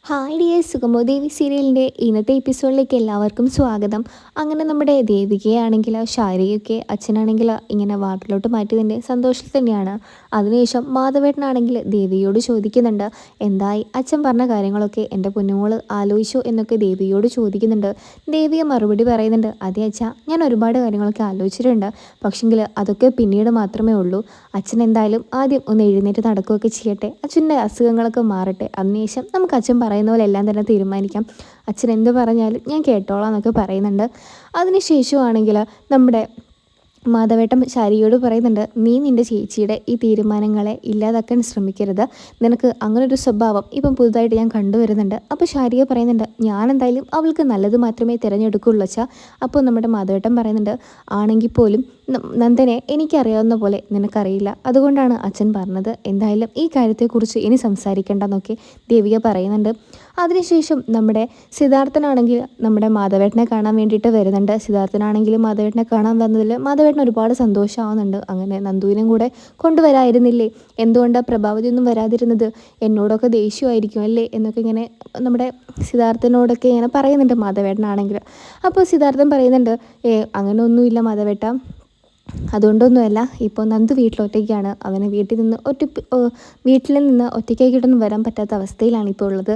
Hi dears, സുഗമോദേവി സീരിയലിൻ്റെ ഇന്നത്തെ എപ്പിസോഡിലേക്ക് എല്ലാവർക്കും സ്വാഗതം. അങ്ങനെ നമ്മുടെ ദേവികയാണെങ്കിൽ ശാരികയൊക്കെ അച്ഛനാണെങ്കിൽ ഇങ്ങനെ വാട്ടിലോട്ട് മാറ്റിയതിൻ്റെ സന്തോഷത്തിൽ തന്നെയാണ്. അതിനുശേഷം മാധവേട്ടനാണെങ്കിൽ ദേവിയോട് ചോദിക്കുന്നുണ്ട്, എന്തായി അച്ഛൻ പറഞ്ഞ കാര്യങ്ങളൊക്കെ എൻ്റെ പൊന്നുമോള് ആലോചിച്ചോ എന്നൊക്കെ ദേവിയോട് ചോദിക്കുന്നുണ്ട്. ദേവിയെ മറുപടി പറയുന്നുണ്ട്, അതെ അച്ഛാ, ഞാൻ ഒരുപാട് കാര്യങ്ങളൊക്കെ ആലോചിച്ചിട്ടുണ്ട്. പക്ഷെങ്കിൽ അതൊക്കെ പിന്നീട് മാത്രമേ ഉള്ളൂ. അച്ഛൻ എന്തായാലും ആദ്യം ഒന്ന് എഴുന്നേറ്റ് നടക്കുകയൊക്കെ ചെയ്യട്ടെ, അച്ഛൻ്റെ അസുഖങ്ങളൊക്കെ മാറട്ടെ, അതിനുശേഷം നമുക്ക് അച്ഛൻ പറയുന്ന പോലെ എല്ലാം തന്നെ തീരുമാനിക്കാം. അച്ഛൻ എന്ത് പറഞ്ഞാലും ഞാൻ കേട്ടോളാം എന്നൊക്കെ പറയുന്നുണ്ട്. അതിനുശേഷമാണെങ്കിൽ നമ്മുടെ മാധവേട്ടൻ ശാരികയോട് പറയുന്നുണ്ട്, നീ നിൻ്റെ ചേച്ചിയുടെ ഈ തീരുമാനങ്ങളെ ഇല്ലാതാക്കാൻ ശ്രമിക്കരുത്. നിനക്ക് അങ്ങനൊരു സ്വഭാവം ഇപ്പം പുതുതായിട്ട് ഞാൻ കണ്ടുവരുന്നുണ്ട്. അപ്പോൾ ശാരിക പറയുന്നുണ്ട്, ഞാൻ എന്തായാലും അവൾക്ക് നല്ലത് മാത്രമേ തിരഞ്ഞെടുക്കുള്ളൂ അച്ഛാ. അപ്പോൾ നമ്മുടെ മാധവേട്ടൻ പറയുന്നുണ്ട്, ആണെങ്കിൽ പോലും നന്ദനെ എനിക്കറിയാവുന്ന പോലെ നിനക്കറിയില്ല, അതുകൊണ്ടാണ് അച്ഛൻ പറഞ്ഞത്. എന്തായാലും ഈ കാര്യത്തെക്കുറിച്ച് ഇനി സംസാരിക്കേണ്ടെന്നൊക്കെ ദേവിക പറയുന്നുണ്ട്. അതിനുശേഷം നമ്മുടെ സിദ്ധാർത്ഥനാണെങ്കിൽ നമ്മുടെ മാധവേട്ടനെ കാണാൻ വേണ്ടിയിട്ട് വരുന്നുണ്ട്. സിദ്ധാർത്ഥനാണെങ്കിൽ മാധവേട്ടനെ കാണാൻ വന്നതിൽ മാധവേട്ടൻ ഒരുപാട് സന്തോഷമാവുന്നുണ്ട്. അങ്ങനെ നന്ദുവിനും കൂടെ കൊണ്ടുവരായിരുന്നില്ലേ, എന്തുകൊണ്ടാണ് പ്രഭാവതി ഒന്നും വരാതിരുന്നത്, എന്നോടൊക്കെ ദേഷ്യമായിരിക്കും അല്ലേ എന്നൊക്കെ ഇങ്ങനെ നമ്മുടെ സിദ്ധാർത്ഥനോടൊക്കെ ഇങ്ങനെ പറയുന്നുണ്ട് മാധവേട്ടനാണെങ്കിൽ. അപ്പോൾ സിദ്ധാർത്ഥൻ പറയുന്നുണ്ട്, അങ്ങനെയൊന്നുമില്ല മാധവേട്ട, അതുകൊണ്ടൊന്നുമല്ല. ഇപ്പോൾ നന്ദു വീട്ടിലൊറ്റയ്ക്കാണ്. അവനെ വീട്ടിൽ നിന്ന് ഒറ്റയ്ക്കായിട്ടൊന്നും വരാൻ പറ്റാത്ത അവസ്ഥയിലാണ് ഇപ്പോൾ ഉള്ളത്.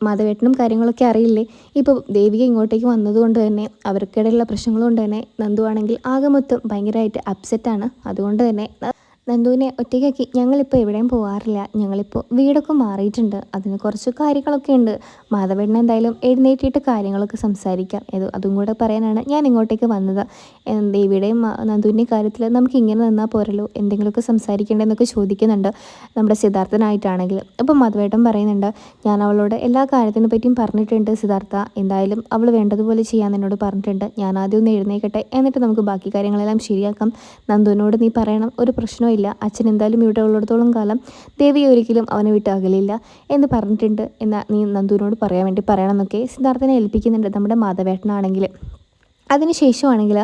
മാധവേട്ടനും കാര്യങ്ങളൊക്കെ അറിയില്ലേ. ഇപ്പോൾ ദേവിക ഇങ്ങോട്ടേക്ക് വന്നതുകൊണ്ട് തന്നെ അവർക്കിടയിലുള്ള പ്രശ്നങ്ങൾ കൊണ്ട് തന്നെ നന്ദു ആണെങ്കിൽ ആകെ മൊത്തം ഭയങ്കരമായിട്ട് അപ്സെറ്റാണ്. അതുകൊണ്ട് തന്നെ നന്ദുവിനെ ഒറ്റയ്ക്കാക്കി ഞങ്ങളിപ്പോൾ എവിടെയും പോകാറില്ല. ഞങ്ങളിപ്പോൾ വീടൊക്കെ മാറിയിട്ടുണ്ട്. അതിന് കുറച്ച് കാര്യങ്ങളൊക്കെ ഉണ്ട്. മാധവേട്ടൻ എന്തായാലും എഴുന്നേറ്റിട്ട് കാര്യങ്ങളൊക്കെ സംസാരിക്കാം. അതും കൂടെ പറയാനാണ് ഞാൻ ഇങ്ങോട്ടേക്ക് വന്നത്. ദേവിയുടെയും നന്ദുവിൻ്റെയും കാര്യത്തിൽ നമുക്ക് ഇങ്ങനെ നിന്നാൽ പോരല്ലോ, എന്തെങ്കിലുമൊക്കെ സംസാരിക്കേണ്ടതെന്നൊക്കെ ചോദിക്കുന്നുണ്ട് നമ്മുടെ സിദ്ധാർത്ഥനായിട്ടാണെങ്കിൽ. അപ്പം മാധവേട്ടൻ പറയുന്നുണ്ട്, ഞാൻ അവളോട് എല്ലാ കാര്യത്തിനെ പറ്റിയും പറഞ്ഞിട്ടുണ്ട് സിദ്ധാർത്ഥ. എന്തായാലും അവൾ വേണ്ടതുപോലെ ചെയ്യാൻ എന്നോട് പറഞ്ഞിട്ടുണ്ട്. ഞാൻ ആദ്യം ഒന്ന് എഴുന്നേക്കട്ടെ, എന്നിട്ട് നമുക്ക് ബാക്കി കാര്യങ്ങളെല്ലാം ശരിയാക്കാം. നന്ദുവിനോട് നീ പറയണം, ഒരു പ്രശ്നവും ഇല്ല, അച്ഛൻ എന്തായാലും ഇവിടെ ഉള്ളിടത്തോളം കാലം ദേവി ഒരിക്കലും അവനെ വിട്ട് അകലില്ല എന്ന് പറഞ്ഞിട്ടുണ്ട്. എന്നാൽ നീ നന്ദുവിനോട് പറയാൻ വേണ്ടി പറയണം എന്നൊക്കെ സിദ്ധാർത്ഥനെ ഏൽപ്പിക്കുന്നുണ്ട് നമ്മുടെ മാധവേട്ടനാണെങ്കിൽ. അതിനുശേഷമാണെങ്കിൽ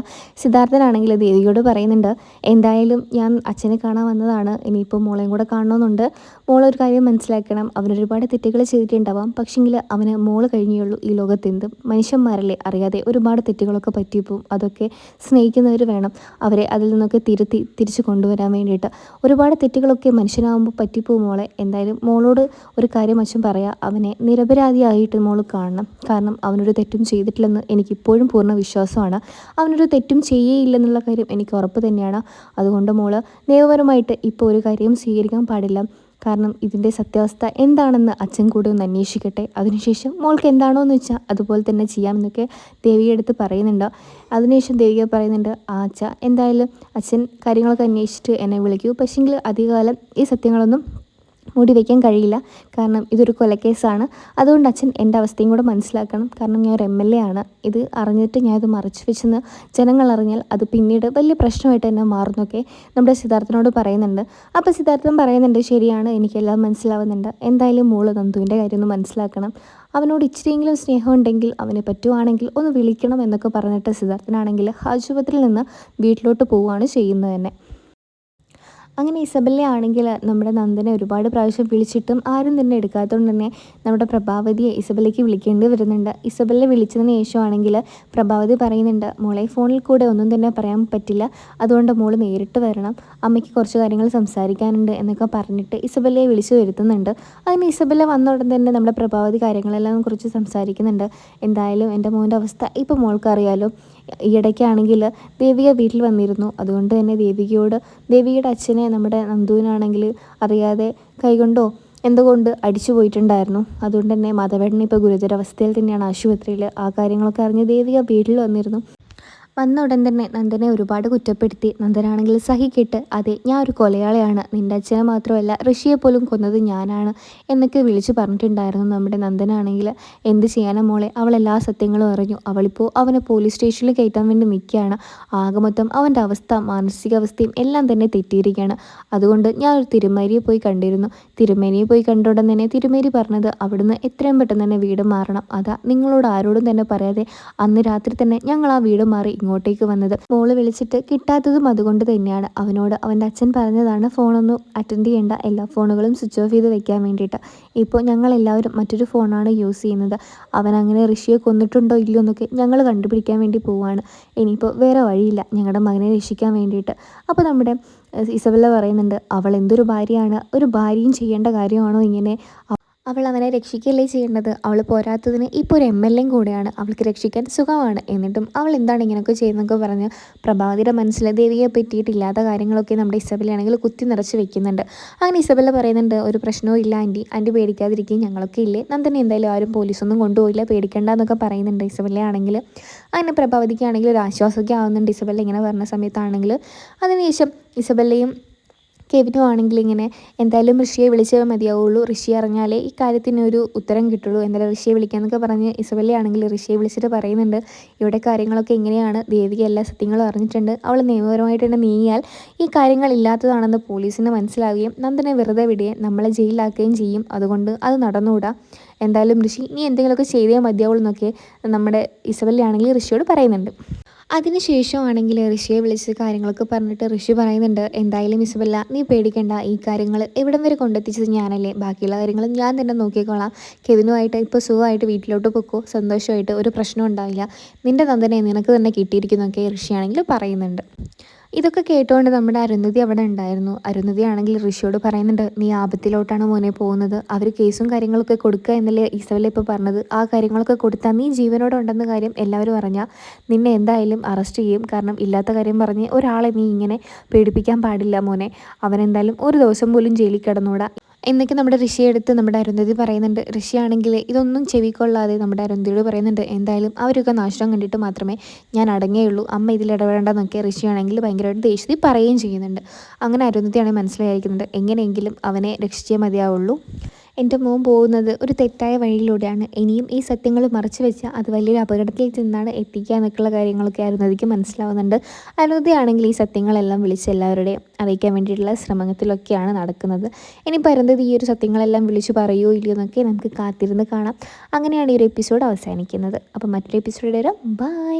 സിദ്ധാർത്ഥനാണെങ്കിൽ ദേവിയോട് പറയുന്നുണ്ട്, എന്തായാലും ഞാൻ അച്ഛനെ കാണാൻ വന്നതാണ്, ഇനിയിപ്പോൾ മോളെയും കൂടെ കാണണമെന്നുണ്ട്. മോളൊരു കാര്യം മനസ്സിലാക്കണം, അവനൊരുപാട് തെറ്റുകൾ ചെയ്തിട്ടുണ്ടാവാം, പക്ഷെങ്കിൽ അവന് മോള് കഴിഞ്ഞുള്ളൂ ഈ ലോകത്തെന്തും. മനുഷ്യന്മാരല്ലേ, അറിയാതെ ഒരുപാട് തെറ്റുകളൊക്കെ പറ്റിയപ്പോൾ അതൊക്കെ സ്നേഹിക്കുന്നവർ വേണം അവരെ അതിൽ നിന്നൊക്കെ തിരിച്ചു കൊണ്ടുവരാൻ വേണ്ടിയിട്ട്. ഒരുപാട് തെറ്റുകളൊക്കെ മനുഷ്യനാകുമ്പോൾ പറ്റിപ്പോവും മോളെ. എന്തായാലും മോളോട് ഒരു കാര്യം അച്ഛൻ പറയാം, അവനെ നിരപരാധിയായിട്ട് മോൾ കാണണം. കാരണം അവനൊരു തെറ്റും ചെയ്തിട്ടില്ലെന്ന് എനിക്കിപ്പോഴും പൂർണ്ണ വിശ്വാസം. അവനൊരു തെറ്റും ചെയ്യേയില്ലെന്നുള്ള കാര്യം എനിക്ക് ഉറപ്പ് തന്നെയാണ്. അതുകൊണ്ട് മോള് നിയമപരമായിട്ട് ഇപ്പോൾ ഒരു കാര്യവും സ്വീകരിക്കാൻ പാടില്ല. കാരണം ഇതിൻ്റെ സത്യാവസ്ഥ എന്താണെന്ന് അച്ഛൻ കൂടെ ഒന്ന് അന്വേഷിക്കട്ടെ, അതിനുശേഷം മോൾക്ക് എന്താണോ എന്ന് വെച്ചാൽ അതുപോലെ തന്നെ ചെയ്യാമെന്നൊക്കെ ദേവിയെ അടുത്ത് പറയുന്നുണ്ട്. അതിനുശേഷം ദേവിക പറയുന്നുണ്ട്, അച്ഛ എന്തായാലും അച്ഛൻ കാര്യങ്ങളൊക്കെ അന്വേഷിച്ചിട്ട് എന്നെ വിളിക്കൂ, പക്ഷെങ്കിൽ അധികകാലം ഈ സത്യങ്ങളൊന്നും മൂടി വയ്ക്കാൻ കഴിയില്ല. കാരണം ഇതൊരു കൊലക്കേസാണ്. അതുകൊണ്ട് അച്ഛൻ എൻ്റെ അവസ്ഥയും കൂടെ മനസ്സിലാക്കണം. കാരണം ഞാൻ ഒരു MLA ആണ്. ഇത് അറിഞ്ഞിട്ട് ഞാനത് മറച്ചു വെച്ചെന്ന് ജനങ്ങൾ അറിഞ്ഞാൽ അത് പിന്നീട് വലിയ പ്രശ്നമായിട്ട് തന്നെ മാറുന്നൊക്കെ നമ്മുടെ സിദ്ധാർത്ഥനോട് പറയുന്നുണ്ട്. അപ്പോൾ സിദ്ധാർത്ഥൻ പറയുന്നുണ്ട്, ശരിയാണ്, എനിക്കെല്ലാം മനസ്സിലാവുന്നുണ്ട്. എന്തായാലും മോള് നന്ദുവിൻ്റെ കാര്യം ഒന്ന് മനസ്സിലാക്കണം. അവനോട് ഇച്ചിരിയെങ്കിലും സ്നേഹം ഉണ്ടെങ്കിൽ അവനെ പറ്റുവാണെങ്കിൽ ഒന്ന് വിളിക്കണം എന്നൊക്കെ പറഞ്ഞിട്ട് സിദ്ധാർത്ഥനാണെങ്കിൽ ആശുപത്രിയിൽ നിന്ന് വീട്ടിലോട്ട് പോവുകയാണ് ചെയ്യുന്നത് തന്നെ. അങ്ങനെ ഇസബെല്ല ആണെങ്കിൽ നമ്മുടെ നന്ദനെ ഒരുപാട് പ്രാവശ്യം വിളിച്ചിട്ടും ആരും തന്നെ എടുക്കാത്തതുകൊണ്ട് തന്നെ നമ്മുടെ പ്രഭാവതിയെ ഇസബെല്ലയ്ക്ക് വിളിക്കേണ്ടി വരുന്നുണ്ട്. ഇസബെല്ല വിളിച്ചതിന് ശേഷമാണെങ്കിൽ പ്രഭാവതി പറയുന്നുണ്ട്, മോളെ ഫോണിൽ കൂടെ ഒന്നും തന്നെ പറയാൻ പറ്റില്ല, അതുകൊണ്ട് മോള് നേരിട്ട് വരണം, അമ്മയ്ക്ക് കുറച്ച് കാര്യങ്ങൾ സംസാരിക്കാനുണ്ട് എന്നൊക്കെ പറഞ്ഞിട്ട് ഇസബെല്ലയെ വിളിച്ചു വരുത്തുന്നുണ്ട്. അതിന് ഇസബെല്ല വന്ന ഉടൻ തന്നെ നമ്മുടെ പ്രഭാവതി കാര്യങ്ങളെല്ലാം കുറിച്ച് സംസാരിക്കുന്നുണ്ട്. എന്തായാലും എൻ്റെ മോൻ്റെ അവസ്ഥ ഇപ്പോൾ മോൾക്ക് അറിയാലോ. ഈയിടയ്ക്കാണെങ്കിൽ ദേവിക വീട്ടിൽ വന്നിരുന്നു. അതുകൊണ്ട് തന്നെ ദേവികയുടെ അച്ഛനെ നമ്മുടെ നന്ദുവിനാണെങ്കിൽ അറിയാതെ കൈകൊണ്ടോ എന്തുകൊണ്ട് അടിച്ചു പോയിട്ടുണ്ടായിരുന്നു. അതുകൊണ്ട് തന്നെ മാധവേട്ടൻ ഇപ്പോൾ ഗുരുതരാവസ്ഥയിൽ തന്നെയാണ് ആശുപത്രിയിൽ. ആ കാര്യങ്ങളൊക്കെ അറിഞ്ഞ് ദേവിക വീട്ടിൽ വന്നിരുന്നു. വന്ന ഉടൻ തന്നെ നന്ദനെ ഒരുപാട് കുറ്റപ്പെടുത്തി. നന്ദനാണെങ്കിൽ സഹിക്കിട്ട്, അതെ ഞാൻ ഒരു കൊലയാളിയാണ്, നിൻ്റെ അച്ഛനെ മാത്രമല്ല ഋഷിയെ പോലും കൊന്നത് ഞാനാണ് എന്നൊക്കെ വിളിച്ചു പറഞ്ഞിട്ടുണ്ടായിരുന്നു. നമ്മുടെ നന്ദനാണെങ്കിൽ എന്ത് ചെയ്യാനാ മോളെ, അവൾ എല്ലാ സത്യങ്ങളും അറിഞ്ഞു. അവളിപ്പോൾ അവനെ പോലീസ് സ്റ്റേഷനിൽ കയറ്റാൻ വേണ്ടി നിൽക്കുകയാണ്. ആകെ മൊത്തം അവൻ്റെ അവസ്ഥ, മാനസികാവസ്ഥയും എല്ലാം തന്നെ തെറ്റിയിരിക്കുകയാണ്. അതുകൊണ്ട് ഞാൻ ഒരു തിരുമേനിയെ പോയി കണ്ടിരുന്നു. തിരുമേനിയെ പോയി കണ്ട ഉടൻ തന്നെ തിരുമേനി പറഞ്ഞത് അവിടുന്ന് എത്രയും പെട്ടെന്ന് തന്നെ വീട് മാറണം. അതാ നിങ്ങളോട് ആരോടും തന്നെ പറയാതെ അന്ന് രാത്രി തന്നെ ഞങ്ങൾ ആ വീട് മാറി ഇങ്ങോട്ടേക്ക് വന്നത്. മോള് വിളിച്ചിട്ട് കിട്ടാത്തതും അതുകൊണ്ട് തന്നെയാണ്. അവനോട് അവൻ്റെ അച്ഛൻ പറഞ്ഞതാണ് ഫോണൊന്നും അറ്റൻഡ് ചെയ്യേണ്ട, എല്ലാ ഫോണുകളും സ്വിച്ച് ഓഫ് ചെയ്ത് വെക്കാൻ വേണ്ടിയിട്ട്. ഇപ്പോൾ ഞങ്ങളെല്ലാവരും മറ്റൊരു ഫോണാണ് യൂസ് ചെയ്യുന്നത്. അവനങ്ങനെ ഋഷിയെ കൊന്നിട്ടുണ്ടോ ഇല്ലയോ എന്നൊക്കെ ഞങ്ങൾ കണ്ടുപിടിക്കാൻ വേണ്ടി പോവുകയാണ്. ഇനിയിപ്പോൾ വേറെ വഴിയില്ല ഞങ്ങളുടെ മകനെ രക്ഷിക്കാൻ വേണ്ടിയിട്ട്. അപ്പോൾ നമ്മുടെ ഇസബെല്ല പറയുന്നുണ്ട്, അവൾ എന്തൊരു ഭാര്യയാണ്, ഒരു ഭാര്യയും ചെയ്യേണ്ട കാര്യമാണോ ഇങ്ങനെ? അവൾ അവനെ രക്ഷിക്കുകയല്ലേ ചെയ്യേണ്ടത്. അവൾ പോരാത്തതിന് ഇപ്പോൾ ഒരു MLA കൂടെയാണ്, അവൾക്ക് രക്ഷിക്കാൻ സുഖമാണ്. എന്നിട്ടും അവൾ എന്താണ് ഇങ്ങനെയൊക്കെ ചെയ്യുന്നതൊക്കെ പറഞ്ഞ് പ്രഭാവതിയുടെ മനസ്സിൽ ദേവിയെ പറ്റിയിട്ടില്ലാത്ത കാര്യങ്ങളൊക്കെ നമ്മുടെ ഇസബെല്ലയാണെങ്കിൽ കുത്തി നിറച്ച് വെക്കുന്നുണ്ട്. അങ്ങനെ ഇസബെല്ല പറയുന്നുണ്ട്, ഒരു പ്രശ്നവും ഇല്ല ആൻറ്റി പേടിക്കാതിരിക്കും, ഞങ്ങളൊക്കെ ഇല്ലേ, നന്ദനെ എന്തായാലും ആരും പോലീസൊന്നും കൊണ്ടുപോയില്ല, പേടിക്കണ്ട എന്നൊക്കെ പറയുന്നുണ്ട് ഇസബെല്ലയാണെങ്കിൽ. അങ്ങനെ പ്രഭാവതിക്കാണെങ്കിൽ ഒരു ആശ്വാസമൊക്കെ ആവുന്നുണ്ട് ഇസബെല്ല ഇങ്ങനെ പറഞ്ഞ സമയത്താണെങ്കിൽ. അതിനുശേഷം ഇസബെല്ലയും കെവിനും ആണെങ്കിൽ ഇങ്ങനെ എന്തായാലും ഋഷിയെ വിളിച്ചേ മതിയാവുള്ളൂ, ഋഷി അറിഞ്ഞാലേ ഈ കാര്യത്തിനൊരു ഉത്തരം കിട്ടുള്ളൂ, എന്തായാലും ഋഷിയെ വിളിക്കാമെന്നൊക്കെ പറഞ്ഞ് ഇസബെല്ലയാണെങ്കിൽ ഋഷിയെ വിളിച്ചിട്ട് പറയുന്നുണ്ട്, ഇവിടെ കാര്യങ്ങളൊക്കെ എങ്ങനെയാണ്, ദേവിക എല്ലാ സത്യങ്ങളും അറിഞ്ഞിട്ടുണ്ട്, അവൾ നിയമപരമായിട്ട് തന്നെ നീങ്ങിയാൽ ഈ കാര്യങ്ങൾ ഇല്ലാത്തതാണെന്ന് പോലീസിന് മനസ്സിലാവുകയും നന്ദനെ വെറുതെ വിടുകയും നമ്മളെ ജയിലിലാക്കുകയും ചെയ്യും, അതുകൊണ്ട് അത് നടന്നുകൂടാ, എന്തായാലും ഋഷി നീ എന്തെങ്കിലുമൊക്കെ ചെയ്തേ മതിയാവുള്ളൂ എന്നൊക്കെ നമ്മുടെ ഇസബെല്ലയാണെങ്കിൽ ഋഷിയോട് പറയുന്നുണ്ട്. അതിനുശേഷമാണെങ്കിൽ ഋഷിയെ വിളിച്ച് കാര്യങ്ങളൊക്കെ പറഞ്ഞിട്ട് ഋഷി പറയുന്നുണ്ട്, എന്തായാലും ഇസബെല്ല നീ പേടിക്കേണ്ട, ഈ കാര്യങ്ങൾ എവിടം വരെ കൊണ്ടെത്തിച്ചത് ഞാനല്ലേ, ബാക്കിയുള്ള കാര്യങ്ങൾ ഞാൻ തന്നെ നോക്കിക്കോളാം, കെവിനുമായിട്ട് ഇപ്പോൾ സുഖമായിട്ട് വീട്ടിലോട്ട് പൊക്കോ, സന്തോഷമായിട്ട്, ഒരു പ്രശ്നം ഉണ്ടാവില്ല, നിൻ്റെ നന്ദനെ നിനക്ക് തന്നെ കിട്ടിയിരിക്കുന്നൊക്കെ ഋഷിയാണെങ്കിൽ പറയുന്നുണ്ട്. ഇതൊക്കെ കേട്ടുകൊണ്ട് നമ്മുടെ അരുന്ധതി അവിടെ ഉണ്ടായിരുന്നു. അരുന്ധതി ആണെങ്കിൽ ഋഷിയോട് പറയുന്നുണ്ട്, നീ ആപത്തിലോട്ടാണ് മോനെ പോകുന്നത്, അവർ കേസും കാര്യങ്ങളൊക്കെ കൊടുക്കുക എന്നല്ലേ ഇസബെല്ല ഇപ്പോൾ പറഞ്ഞത്, ആ കാര്യങ്ങളൊക്കെ കൊടുത്താൽ നീ ജീവനോടെ ഉണ്ടെന്ന കാര്യം എല്ലാവരും അറിഞ്ഞാൽ നിന്നെ എന്തായാലും അറസ്റ്റ് ചെയ്യും, കാരണം ഇല്ലാത്ത കാര്യം പറഞ്ഞ് ഒരാളെ നീ ഇങ്ങനെ പേടിപ്പിക്കാൻ പാടില്ല മോനെ, അവനെന്തായാലും ഒരു ദിവസം പോലും ജയിലിൽ കിടന്നുകൂടാ എന്നൊക്കെ നമ്മുടെ ഋഷിയെടുത്ത് നമ്മുടെ അരുന്ധതി പറയുന്നുണ്ട്. ഋഷിയാണെങ്കിൽ ഇതൊന്നും ചെവിക്കൊള്ളാതെ നമ്മുടെ അരുന്ധതിയോട് പറയുന്നുണ്ട്, എന്തായാലും അവരൊക്കെ നാശനം കണ്ടിട്ട് മാത്രമേ ഞാൻ അടങ്ങുകയുള്ളൂ, അമ്മ ഇതിൽ ഇടപെടേണ്ടെന്നൊക്കെ ഋഷിയാണെങ്കിൽ ഭയങ്കരമായിട്ട് ദേഷ്യത്തിൽ പറയുകയും ചെയ്യുന്നുണ്ട്. അങ്ങനെ അരുന്ധതിയാണെങ്കിൽ മനസ്സിലായിരിക്കുന്നുണ്ട്, എങ്ങനെയെങ്കിലും അവനെ രക്ഷിച്ചേ മതിയാവുള്ളൂ, എൻ്റെ മോൻ പോകുന്നത് ഒരു തെറ്റായ വഴിയിലൂടെയാണ്, ഇനിയും ഈ സത്യങ്ങൾ മറച്ചു വെച്ചാൽ അത് വലിയൊരു അപകടത്തിൽ ചെന്നാണ് എത്തിക്കുക എന്നൊക്കെയുള്ള കാര്യങ്ങളൊക്കെ അരുന്ധതിക്ക് മനസ്സിലാവുന്നുണ്ട്. അരുന്ധതിയാണെങ്കിൽ ഈ സത്യങ്ങളെല്ലാം വിളിച്ച് എല്ലാവരുടെയും അറിയിക്കാൻ വേണ്ടിയിട്ടുള്ള ശ്രമത്തിലൊക്കെയാണ് നടക്കുന്നത്. ഇനിയിപ്പോൾ അരുന്ധതി ഈ ഒരു സത്യങ്ങളെല്ലാം വിളിച്ചു പറയുമോ ഇല്ലയോ എന്നൊക്കെ നമുക്ക് കാത്തിരുന്ന് കാണാം. അങ്ങനെയാണ് ഈ ഒരു എപ്പിസോഡ് അവസാനിക്കുന്നത്. അപ്പോൾ മറ്റൊരു എപ്പിസോഡ് വരാം. ബൈ.